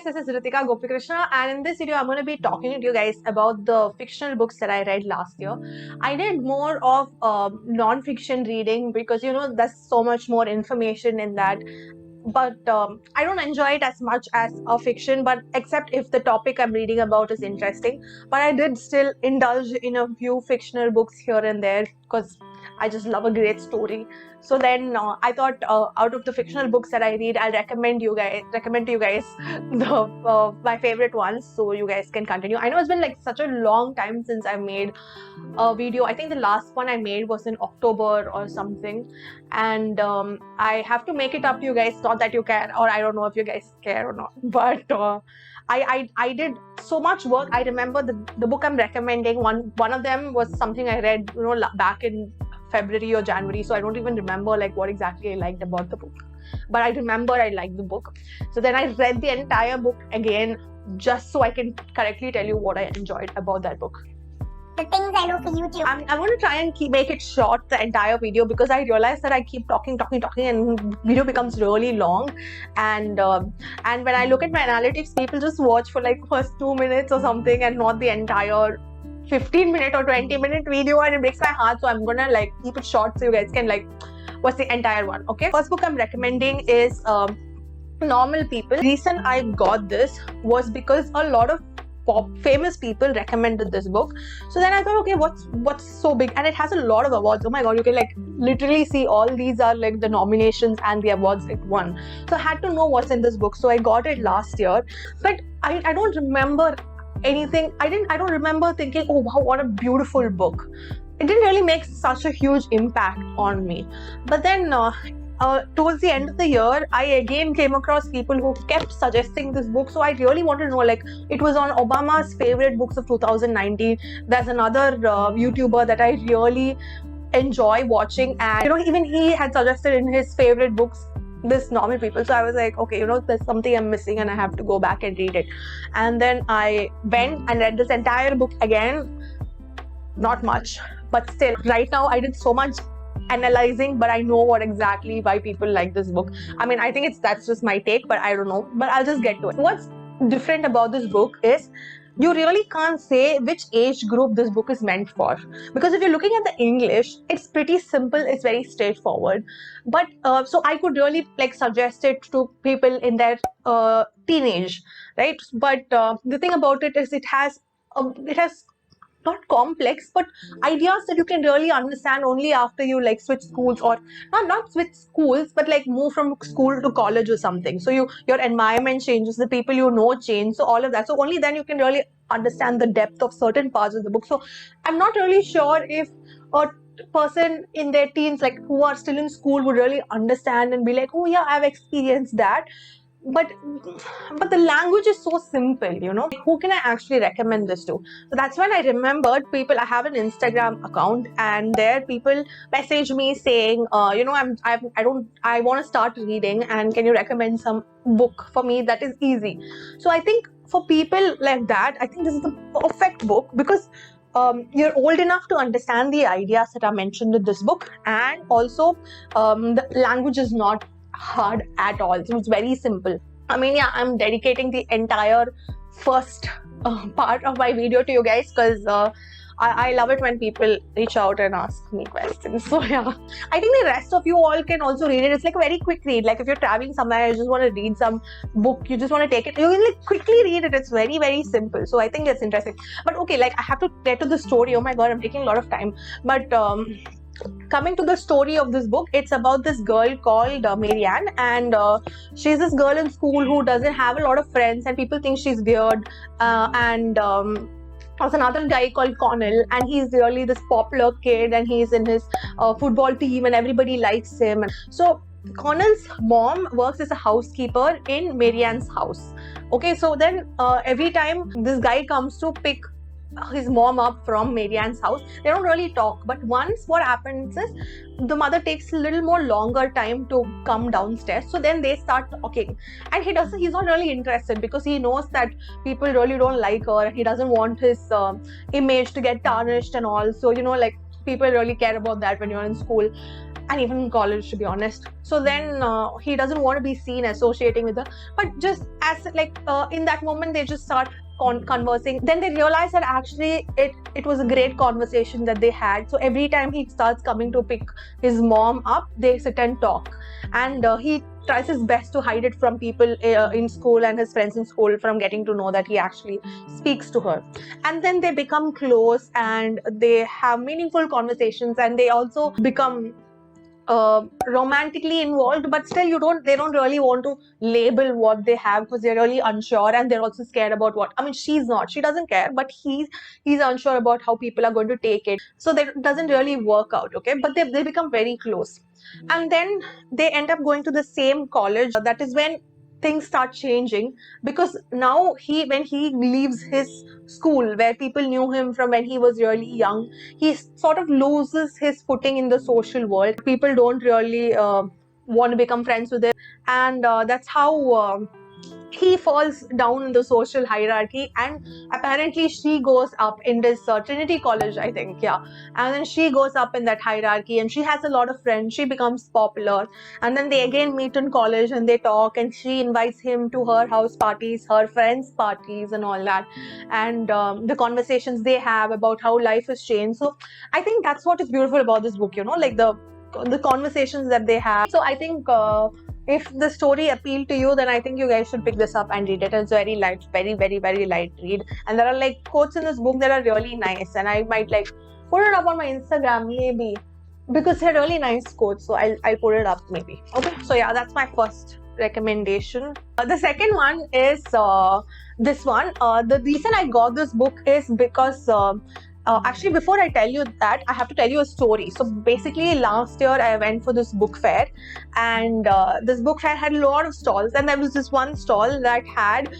this is Ritika Gopikrishna, and in this video I'm going to be talking to you guys about the fictional books that I read last year. I did more of non-fiction reading because there's so much more information in that, but I don't enjoy it as much as a fiction, but except if the topic I'm reading about is interesting. But I did still indulge in a few fictional books here and there because I just love a great story. So then I thought, out of the fictional books that I read, I'll recommend to you guys the my favorite ones, so you guys can continue. I know it's been like such a long time since I made a video. I think the last one I made was in October or something, and I have to make it up to you guys. Not that you care, or I don't know if you guys care or not, but I did so much work. I remember the book I'm recommending. One of them was something I read back in February or January, so I don't even remember like what exactly I liked about the book, but I remember I liked the book. So then I read the entire book again just so I can correctly tell you what I enjoyed about that book. The things I do for YouTube. I'm going to try and make it short, the entire video, because I realize that I keep talking and video becomes really long, and when I look at my analytics, people just watch for like first 2 minutes or something and not the entire 15-minute or 20-minute video, and it breaks my heart. So I'm gonna like keep it short so you guys can like watch the entire one. Okay, first book I'm recommending is Normal People. The reason I got this was because a lot of famous people recommended this book. So then I thought, okay, what's so big? And it has a lot of awards. Oh my god, you can like literally see all these are like the nominations and the awards it won. So I had to know what's in this book. So I got it last year, but I don't remember anything. I don't remember thinking, oh wow, what a beautiful book. It didn't really make such a huge impact on me. But then towards the end of the year, I again came across people who kept suggesting this book. So I really wanted to know, like, it was on Obama's favorite books of 2019. There's another YouTuber that I really enjoy watching, and even he had suggested in his favorite books this Normal People. So I was like, okay, there's something I'm missing and I have to go back and read it. And then I went and read this entire book again. Not much, but still, right now I did so much analyzing, but I know why people like this book. I mean, I think that's just my take, but I don't know, but I'll just get to it. What's different about this book is you really can't say which age group this book is meant for, because if you're looking at the English, it's pretty simple, it's very straightforward. But so I could really like suggest it to people in their teenage, right? But the thing about it is it has not complex, but ideas that you can really understand only after you like switch schools, or not switch schools, but like move from school to college or something. So your environment changes, the people change, so all of that. So only then you can really understand the depth of certain parts of the book. So I'm not really sure if a person in their teens, like who are still in school, would really understand and be like, oh yeah, I've experienced that. But the language is so simple, who can I actually recommend this to? So that's when I remembered people. I have an Instagram account, and there people message me saying, I want to start reading, and can you recommend some book for me that is easy? So I think for people like that, I think this is the perfect book, because you're old enough to understand the ideas that are mentioned in this book, and also the language is not hard at all. So it's very simple. I mean, yeah, I'm dedicating the entire first part of my video to you guys, because I love it when people reach out and ask me questions. So yeah, I think the rest of you all can also read it. It's like a very quick read. Like if you're traveling somewhere, you just want to read some book, you just want to take it, you can like quickly read it. It's very, very simple. So I think that's interesting. But okay, like I have to get to the story. Oh my god, I'm taking a lot of time. But coming to the story of this book, it's about this girl called Marianne, and she's this girl in school who doesn't have a lot of friends, and people think she's weird. There's another guy called Connell, and he's really this popular kid, and he's in his football team, and everybody likes him. So Connell's mom works as a housekeeper in Marianne's house. Okay, so then every time this guy comes to pick his mom up from Marianne's house, they don't really talk. But once what happens is the mother takes a little more longer time to come downstairs, so then they start talking, and he's not really interested, because he knows that people really don't like her. He doesn't want his image to get tarnished and all. So like people really care about that when you're in school. and even in college, to be honest. So then he doesn't want to be seen associating with her, but just as like in that moment they just start conversing. Then they realize that actually it was a great conversation that they had. So every time he starts coming to pick his mom up, they sit and talk, and he tries his best to hide it from people in school and his friends in school from getting to know that he actually speaks to her. And then they become close and they have meaningful conversations, and they also become romantically involved, but still they don't really want to label what they have because they're really unsure, and they're also scared about what, I mean, she doesn't care, but he's unsure about how people are going to take it. So that doesn't really work out, okay? But they become very close, and then they end up going to the same college. That is when things start changing, because now when he leaves his school where people knew him from when he was really young, he sort of loses his footing in the social world. People don't really want to become friends with him, and that's how he falls down in the social hierarchy. And apparently she goes up in this Trinity College, I think, yeah, and then she goes up in that hierarchy and she has a lot of friends, she becomes popular, and then they again meet in college and they talk, and she invites him to her house parties, her friends parties and all that, and the conversations they have about how life has changed. So I think that's what is beautiful about this book, you know, like the conversations that they have. So I think if the story appealed to you, then I think you guys should pick this up and read it. It's very light, very, very, very light read. And there are like quotes in this book that are really nice. And I might like put it up on my Instagram maybe, because they're really nice quotes. So I'll put it up maybe. Okay. So yeah, that's my first recommendation. The second one is this one. The reason I got this book is because actually, before I tell you that, I have to tell you a story. So basically, last year I went for this book fair, and this book fair had a lot of stalls, and there was this one stall that had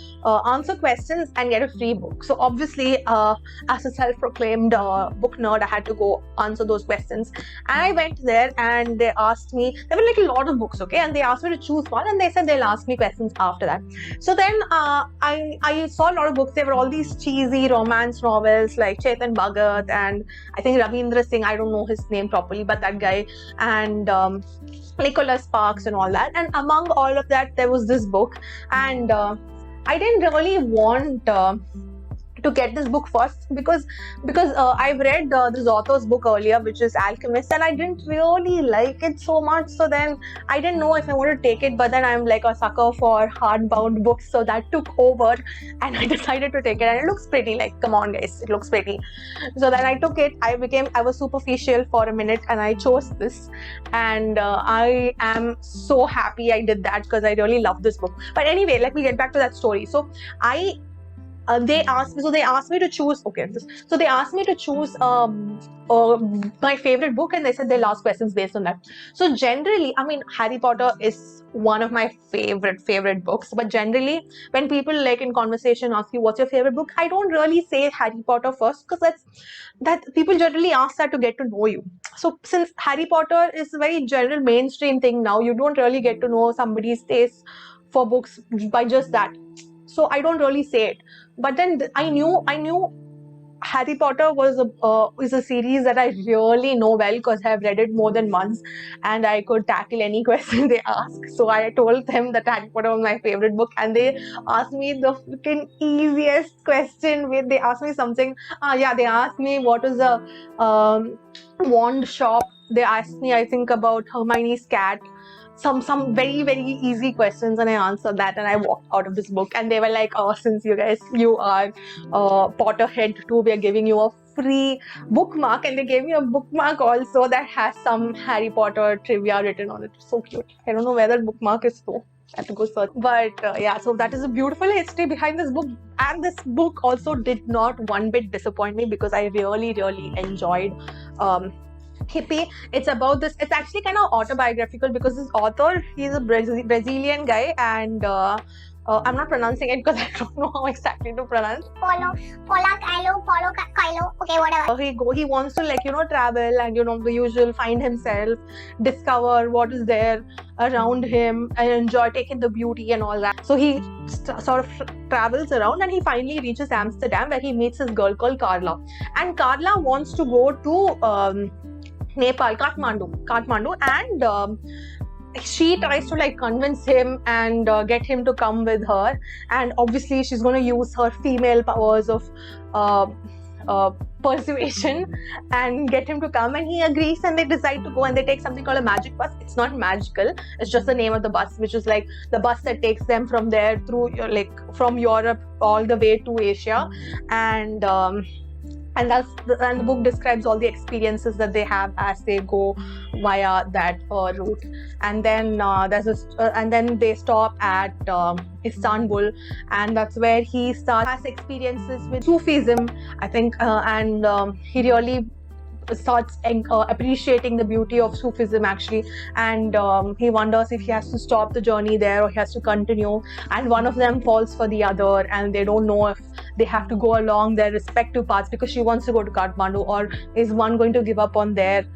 answer questions and get a free book. So obviously, as a self-proclaimed book nerd, I had to go answer those questions. And I went there, and they asked me, there were like a lot of books, okay, and they asked me to choose one, and they said they'll ask me questions after that. So then I saw a lot of books. There were all these cheesy romance novels like Chetan Bhagat, and I think Ravindra Singh, I don't know his name properly, but that guy, and Nicholas Sparks and all that. And among all of that, there was this book, and I didn't really want to get this book first because I've read this author's book earlier, which is Alchemist, and I didn't really like it so much. So then I didn't know if I wanted to take it, but then I'm like a sucker for hardbound books, so that took over, and I decided to take it. And it looks pretty, like, come on guys, it looks pretty. So then I took it. I was superficial for a minute, and I chose this, and I am so happy I did that because I really love this book. But anyway, let me get back to that story. So they asked me to choose. Okay, so they asked me to choose my favorite book, and they said they'll ask questions based on that. So generally, I mean, Harry Potter is one of my favorite books. But generally, when people like in conversation ask you what's your favorite book, I don't really say Harry Potter first, because that people generally ask that to get to know you. So since Harry Potter is a very general mainstream thing now, you don't really get to know somebody's taste for books by just that. So I don't really say it. But then I knew Harry Potter is a series that I really know well, because I've read it more than once, and I could tackle any question they ask. So I told them that Harry Potter was my favorite book, and they asked me the freaking easiest question. They asked me something. They asked me what was a wand shop. They asked me, I think, about Hermione's cat. Some very, very easy questions, and I answered that, and I walked out of this book. And they were like, oh, since you are Potterhead too, we are giving you a free bookmark. And they gave me a bookmark also that has some Harry Potter trivia written on it. So cute. I don't know where that bookmark is though. I have to go search. But yeah, so that is a beautiful history behind this book. And this book also did not one bit disappoint me, because I really, really enjoyed Hippie. It's about this. It's actually kind of autobiographical, because this author, he's a Brazilian guy, and I'm not pronouncing it because I don't know how exactly to pronounce. Paulo Coelho, okay, whatever. He wants to travel and the usual, find himself, discover what is there around him, and enjoy taking the beauty and all that. So he sort of travels around, and he finally reaches Amsterdam, where he meets this girl called Carla. And Carla wants to go to Nepal, Kathmandu, and she tries to like convince him and get him to come with her, and obviously she's going to use her female powers of persuasion and get him to come, and he agrees, and they decide to go, and they take something called a magic bus. It's not magical, it's just the name of the bus, which is like the bus that takes them from there through like from Europe all the way to Asia, and the book describes all the experiences that they have as they go via that route. And then and then they stop at Istanbul, and that's where he has experiences with Sufism, I think, and he really starts appreciating the beauty of Sufism actually, and he wonders if he has to stop the journey there or he has to continue, and one of them falls for the other, and they don't know if they have to go along their respective paths because she wants to go to Kathmandu, or is one going to give up on their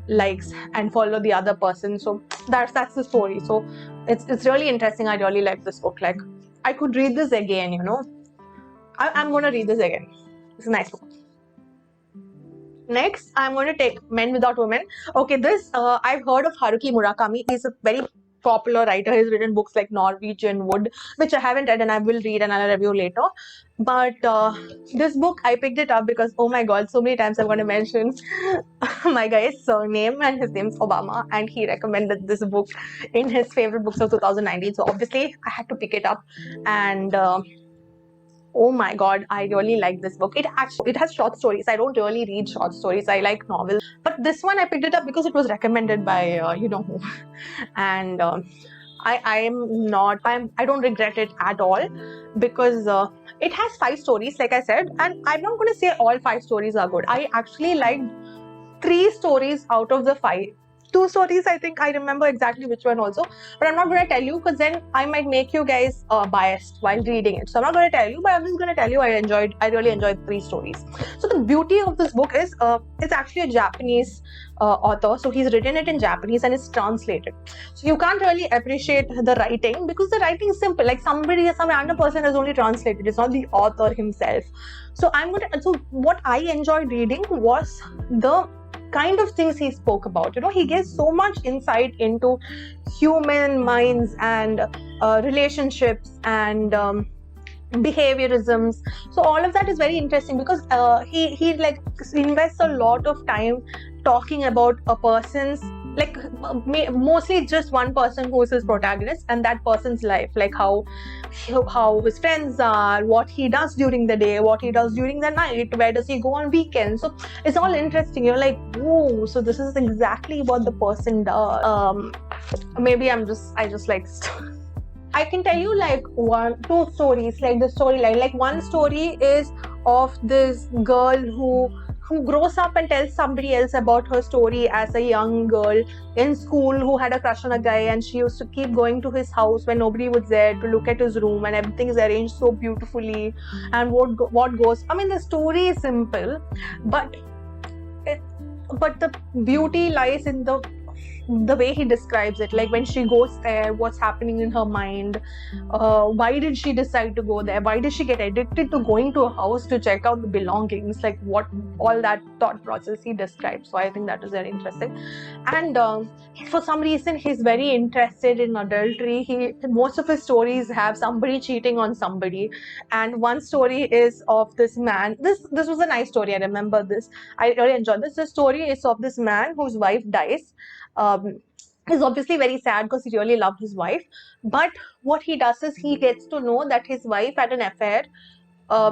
likes and follow the other person. So that's the story. So it's really interesting. I really like this book. Like, I could read this again, you know. I'm going to read this again. It's a nice book. Next, I'm going to take Men Without Women. Okay, this I've heard of Haruki Murakami. He's a very popular writer. He's written books like Norwegian Wood, which I haven't read and I will read and I'll review later. But this book, I picked it up because, oh my god, so many times I'm going to mention my guy's surname, and his name's Obama, and he recommended this book in his favorite books of 2019. So obviously I had to pick it up, and oh my god, I really like this book. It has short stories. I don't really read short stories. I like novels. But this one I picked it up because it was recommended by you know who. And I don't regret it at all, because it has 5 stories, like I said, and I'm not going to say all 5 stories are good. I actually liked 3 stories out of the 5. 2 stories, I think I remember exactly which one also, but I'm not going to tell you because then I might make you guys biased while reading it. So I'm not going to tell you, but I'm just going to tell you I really enjoyed 3 stories. So the beauty of this book is it's actually a Japanese author, so he's written it in Japanese and it's translated. So you can't really appreciate the writing because the writing is simple, like some random person has only translated. It's not the author himself. So what I enjoyed reading was the kind of things he spoke about. You know, he gives so much insight into human minds and relationships and behaviorisms. So all of that is very interesting because he like invests a lot of time talking about a person's, like mostly just one person who is his protagonist and that person's life, like how his friends are, what he does during the day, what he does during the night, where does he go on weekends. So it's all interesting. You're like, whoa, so this is exactly what the person does. Maybe I just like I can tell you like 2 stories, like the storyline. Like one story is of this girl who grows up and tells somebody else about her story as a young girl in school who had a crush on a guy, and she used to keep going to his house when nobody was there to look at his room, and everything is arranged so beautifully. And what goes, I mean, the story is simple, but the beauty lies in the way he describes it. Like when she goes there, what's happening in her mind, why did she decide to go there, why did she get addicted to going to a house to check out the belongings, like what all that thought process he describes. So I think that is very interesting. And for some reason he's very interested in adultery. Most of his stories have somebody cheating on somebody, and one story is of this man. This was a nice story. I remember this. I really enjoyed this. The story is of this man whose wife dies. He's obviously very sad because he really loved his wife, but what he does is he gets to know that his wife had an affair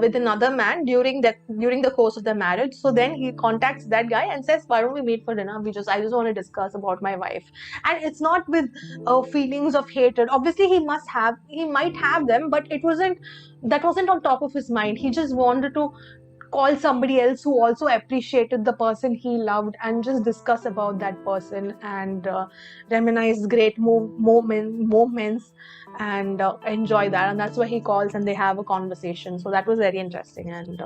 with another man during the course of the marriage. So then he contacts that guy and says, why don't we meet for dinner? I just want to discuss about my wife. And it's not with feelings of hatred. Obviously he might have them, but that wasn't on top of his mind. He just wanted to call somebody else who also appreciated the person he loved and just discuss about that person and reminisce great moments and enjoy that. And that's why he calls and they have a conversation. So that was very interesting. And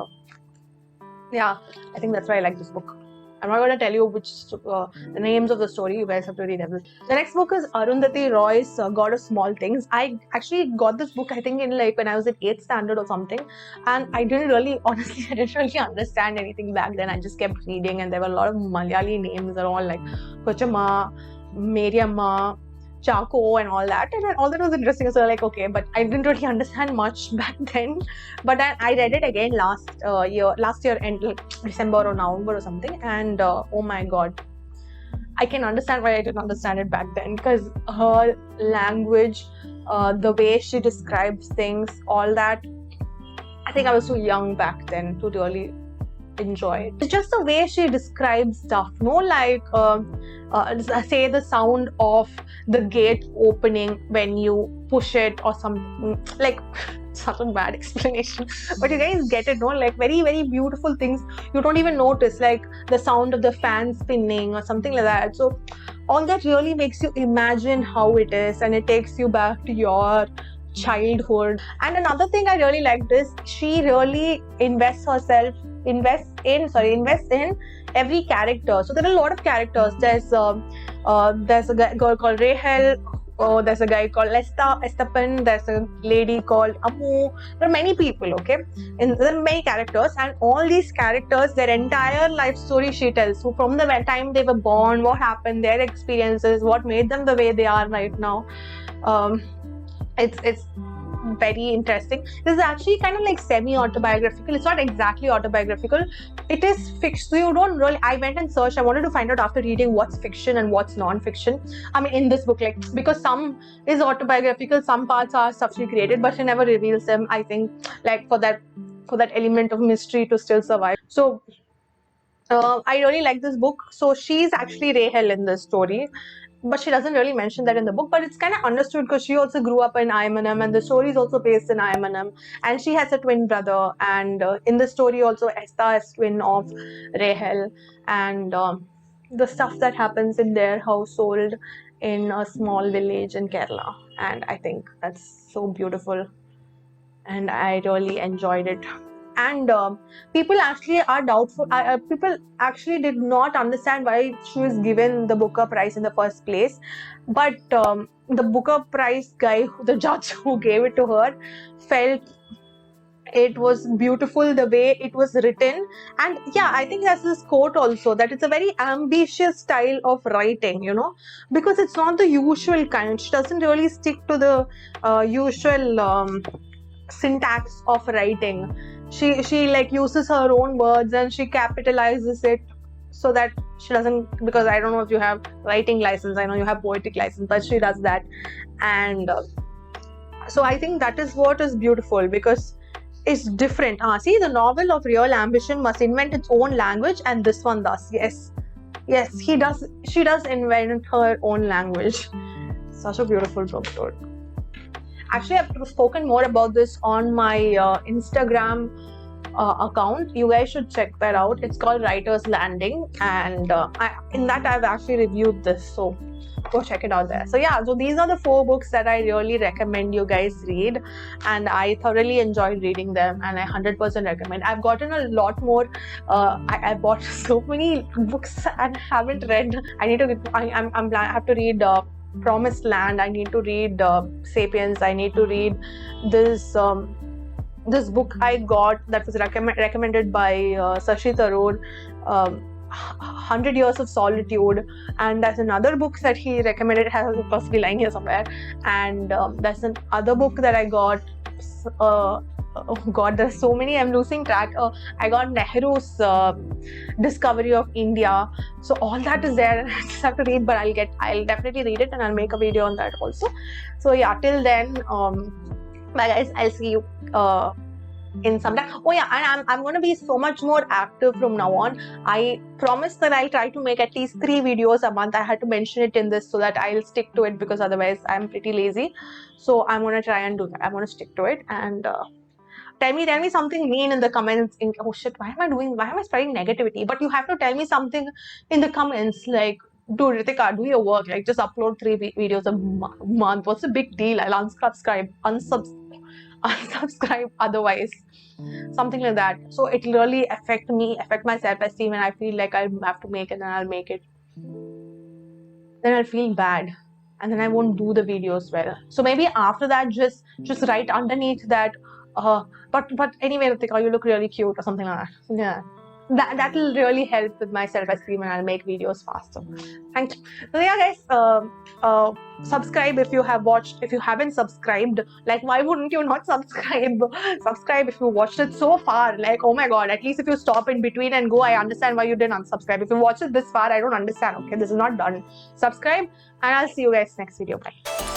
yeah, I think that's why I like this book. I'm not going to tell you the names of the story. You guys have to read everything. The next book is Arundhati Roy's God of Small Things. I actually got this book, I think, in like when I was in 8th standard or something. And I didn't really, honestly, I didn't really understand anything back then. I just kept reading, and there were a lot of Malayali names that are all like Kochama, Mariamma, Chaco, and all that. And all that was interesting. So like, okay, but I didn't really understand much back then. But I read it again last year in December or November or something. And oh my God, I can understand why I didn't understand it back then, because her language, the way she describes things, all that. I think I was too young back then to really enjoy it. It's just the way she describes stuff, like say the sound of the gate opening when you push it or something, like such a bad explanation, but you guys get it, like very, very beautiful things you don't even notice, like the sound of the fan spinning or something like that. So all that really makes you imagine how it is, and it takes you back to your childhood. And another thing I really liked is she really invests in every character. So there are a lot of characters. There's a girl called Rahel. There's a guy called Esteban. There's a lady called Amu. There are many people, okay? And there are many characters, and all these characters, their entire life story she tells. So from the time they were born, what happened, their experiences, what made them the way they are right now. It's very interesting. This is actually kind of like semi-autobiographical. It's not exactly autobiographical. It is fiction. So you don't really. I went and searched. I wanted to find out after reading what's fiction and what's non-fiction. I mean, in this book, like, because some is autobiographical, some parts are stuff she created, but she never reveals them. I think, like, for that element of mystery to still survive. So I really like this book. So she's actually Rahel in this story, but she doesn't really mention that in the book, but it's kind of understood because she also grew up in IMNM, and the story is also based in IMNM, and she has a twin brother, and in the story also Esther is twin of Rahel, and the stuff that happens in their household in a small village in Kerala. And I think that's so beautiful, and I really enjoyed it. And people actually are doubtful. People actually did not understand why she was given the Booker Prize in the first place. But the Booker Prize guy, the judge who gave it to her, felt it was beautiful the way it was written. And yeah, I think there's this quote also that it's a very ambitious style of writing, because it's not the usual kind. She doesn't really stick to the usual syntax of writing. She like uses her own words, and she capitalizes it so that she doesn't, because I don't know if you have writing license, I know you have poetic license, but she does that. And so I think that is what is beautiful, because it's different. See, the novel of real ambition must invent its own language, and this one does. Yes, she does invent her own language. Such a beautiful book. Actually, I've spoken more about this on my Instagram account. You guys should check that out. It's called Writer's Landing, and in that I've actually reviewed this, so go check it out there. So yeah, so these are the 4 books that I really recommend you guys read, and I thoroughly enjoyed reading them, and I 100% recommend. I've gotten a lot more. I bought so many books and haven't read. I need to. I have to read Promised Land. I need to read Sapiens. I need to read this book I got that was recommended by Shashi Tharoor, 100 Years of Solitude, and there's another book that he recommended, has possibly lying here somewhere, and there's another book that I got. Oh God, there's so many, I'm losing track. I got Nehru's Discovery of India. So all that is there. I just have to read, but I'll definitely read it, and I'll make a video on that also. So yeah, till then, bye guys. I'll see you in some time. Oh yeah, and I'm going to be so much more active from now on. I promise that I'll try to make at least 3 videos a month. I had to mention it in this so that I'll stick to it, because otherwise I'm pretty lazy. So I'm going to try and do that. I'm going to stick to it, and tell me something mean in the comments. Oh shit, why am I spreading negativity? But you have to tell me something in the comments, like, dude, Ritika, do your work. Like, just upload 3 videos a month. What's the big deal? I'll unsubscribe. unsubscribe otherwise, something like that. So it really affect my self-esteem, and I feel like I have to make it, and I'll make it, then I'll feel bad, and then I won't do the videos well. So maybe after that, just write underneath that, but anyway, Ritika, you look really cute or something like that. Yeah, that will really help with my self-esteem, and I'll make videos faster. Thank you. So yeah, guys, subscribe if you have watched. If you haven't subscribed, like, why wouldn't you not subscribe? Subscribe if you watched it so far. Like, oh my god, at least if you stop in between and go, I understand why you didn't unsubscribe. If you watched it this far, I don't understand. Okay, this is not done. Subscribe, and I'll see you guys next video. Bye.